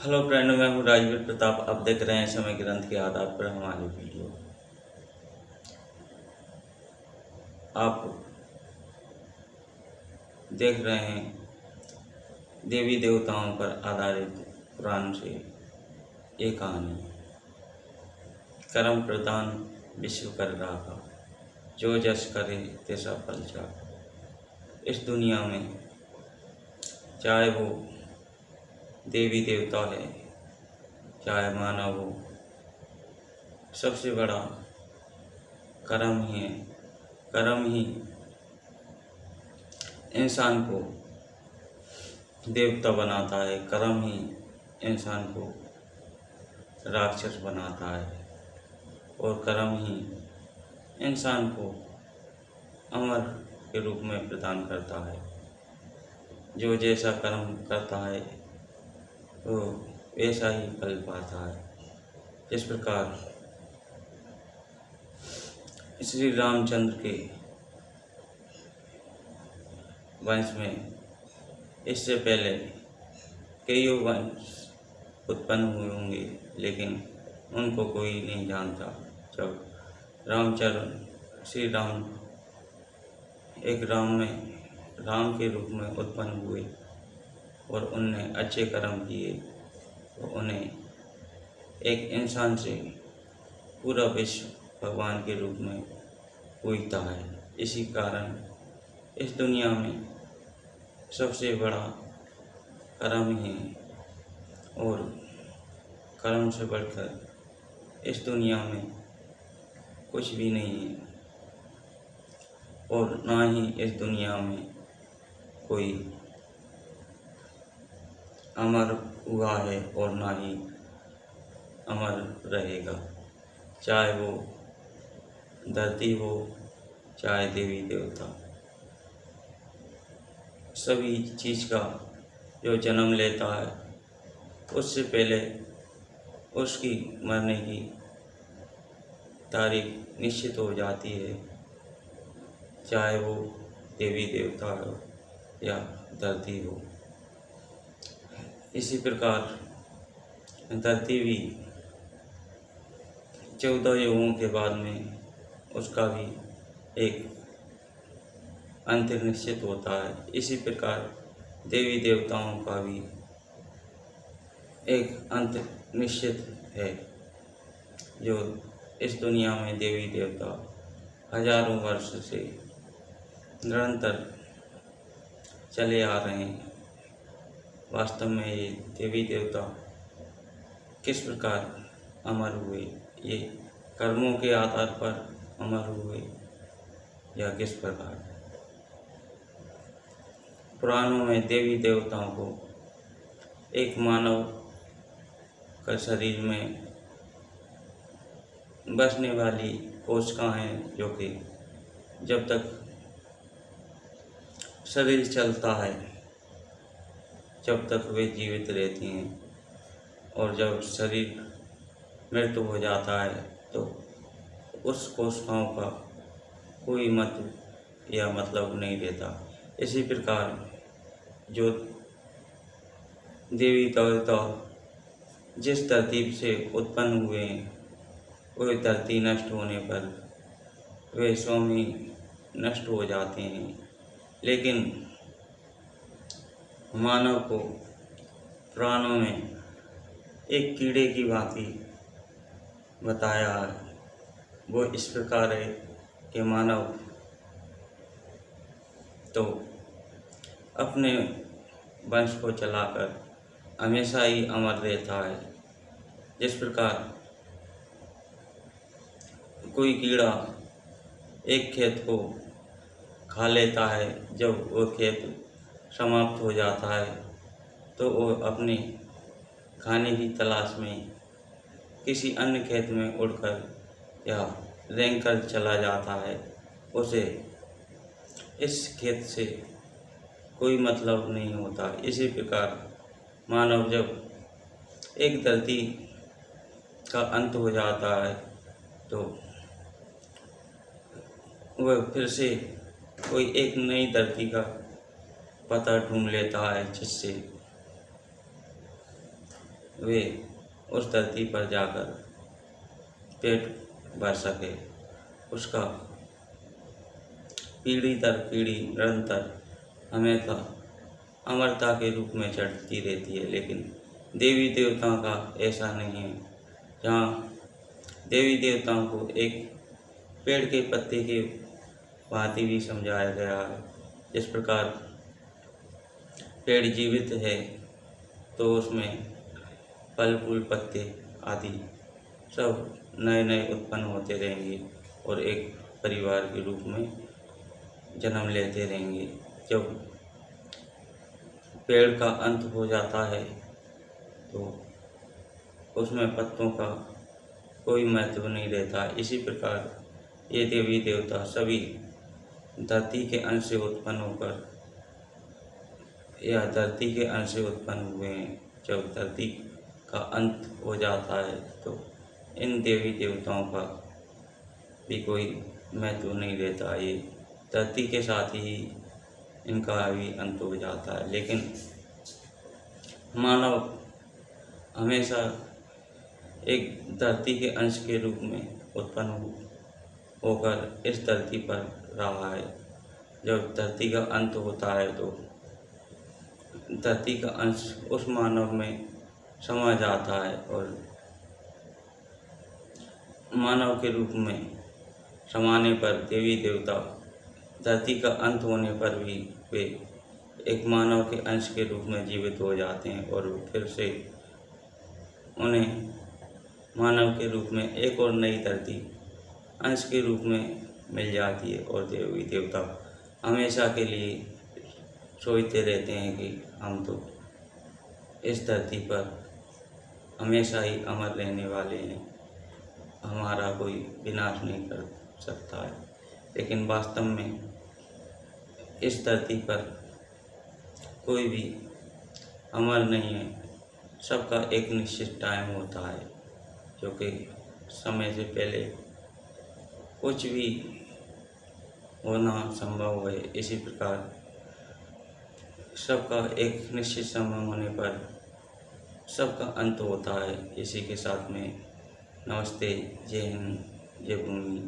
Hello friend, मैं हूँ राजवीर प्रताप। आप देख रहे हैं समय ग्रंथ के आधार पर हमारी वीडियो। आप देख रहे हैं देवी देवताओं पर आधारित पुराण से एक कहानी। कर्म प्रदान विश्व कर राखा, जो जस करे तैसा फल चाखा। इस दुनिया में चाहे वो देवी देवता है चाहे मानव हो, सबसे बड़ा कर्म ही है। कर्म ही इंसान को देवता बनाता है, कर्म ही इंसान को राक्षस बनाता है और कर्म ही इंसान को अमर के रूप में प्रदान करता है। जो जैसा कर्म करता है तो वैसा ही फल पाता है। जिस प्रकार श्री रामचंद्र के वंश में इससे पहले कई वंश उत्पन्न हुए होंगे, लेकिन उनको कोई नहीं जानता। जब रामचंद्र श्री राम एक राम के रूप में उत्पन्न हुए और उनने अच्छे कर्म किए तो उन्हें एक इंसान से पूरा विश्व भगवान के रूप में पूजता है। इसी कारण इस दुनिया में सबसे बड़ा कर्म ही है और कर्म से बढ़कर इस दुनिया में कुछ भी नहीं है और ना ही इस दुनिया में कोई अमर हुआ है और ना ही अमर रहेगा। चाहे वो धरती हो चाहे देवी देवता, सभी चीज़ का जो जन्म लेता है उससे पहले उसकी मरने की तारीख निश्चित हो जाती है, चाहे वो देवी देवता हो या धरती हो। इसी प्रकार धरती भी 14 युगों के बाद में उसका भी एक अंत निश्चित होता है। इसी प्रकार देवी देवताओं का भी एक अंत निश्चित है। जो इस दुनिया में देवी देवता हजारों वर्ष से निरंतर चले आ रहे हैं, वास्तव में ये देवी देवता किस प्रकार अमर हुए, ये कर्मों के आधार पर अमर हुए या किस प्रकार। पुराणों में देवी देवताओं को एक मानव का शरीर में बसने वाली कोशिकाएं, जो कि जब तक शरीर चलता है जब तक वे जीवित रहती हैं और जब शरीर मृत्यु हो जाता है तो उस कोशिकाओं का कोई महत्व या मतलब नहीं रहता। इसी प्रकार जो देवी देवता जिस तरतीब से उत्पन्न हुए हैं, वह धरती नष्ट होने पर वे स्वयं ही नष्ट हो जाते हैं। लेकिन मानव को पुराणों में एक कीड़े की भांति बताया है। वो इस प्रकार है कि मानव तो अपने वंश को चलाकर हमेशा ही अमर रहता है। जिस प्रकार कोई कीड़ा एक खेत को खा लेता है, जब वो खेत समाप्त हो जाता है तो वो अपने खाने की तलाश में किसी अन्य खेत में उड़कर या रेंगकर चला जाता है। उसे इस खेत से कोई मतलब नहीं होता। इसी प्रकार मानव जब एक धरती का अंत हो जाता है तो वह फिर से कोई एक नई धरती का पता ढूंढ लेता है, जिससे वे उस धरती पर जाकर पेट भर सके। उसका पीढ़ी दर पीढ़ी निरंतर हमेशा अमरता के रूप में चढ़ती रहती है। लेकिन देवी देवताओं का ऐसा नहीं है, जहाँ देवी देवताओं को एक पेड़ के पत्ते की भांति भी समझाया गया है। जिस प्रकार पेड़ जीवित है तो उसमें फल फूल पत्ते आदि सब नए नए उत्पन्न होते रहेंगे और एक परिवार के रूप में जन्म लेते रहेंगे। जब पेड़ का अंत हो जाता है तो उसमें पत्तों का कोई महत्व नहीं रहता। इसी प्रकार ये देवी देवता सभी धरती के अंश से उत्पन्न होकर या धरती के अंश से उत्पन्न हुए हैं। जब धरती का अंत हो जाता है तो इन देवी देवताओं का भी कोई महत्व नहीं रहता। ये धरती के साथ ही इनका भी अंत हो जाता है। लेकिन मानव हमेशा एक धरती के अंश के रूप में उत्पन्न होकर इस धरती पर रहा है। जब धरती का अंत होता है तो धरती का अंश उस मानव में समा जाता है और मानव के रूप में समाने पर देवी देवता धरती का अंत होने पर भी वे एक मानव के अंश के रूप में जीवित हो जाते हैं और फिर से उन्हें मानव के रूप में एक और नई धरती अंश के रूप में मिल जाती है और देवी देवता हमेशा के लिए सोचते रहते हैं कि हम तो इस धरती पर हमेशा ही अमर रहने वाले हैं, हमारा कोई विनाश नहीं कर सकता है। लेकिन वास्तव में इस धरती पर कोई भी अमर नहीं है। सबका एक निश्चित टाइम होता है जो कि समय से पहले कुछ भी होना संभव है। इसी प्रकार सबका एक निश्चित समय होने पर सबका अंत होता है। इसी के साथ में नमस्ते, जय हिंद, जय भूमि।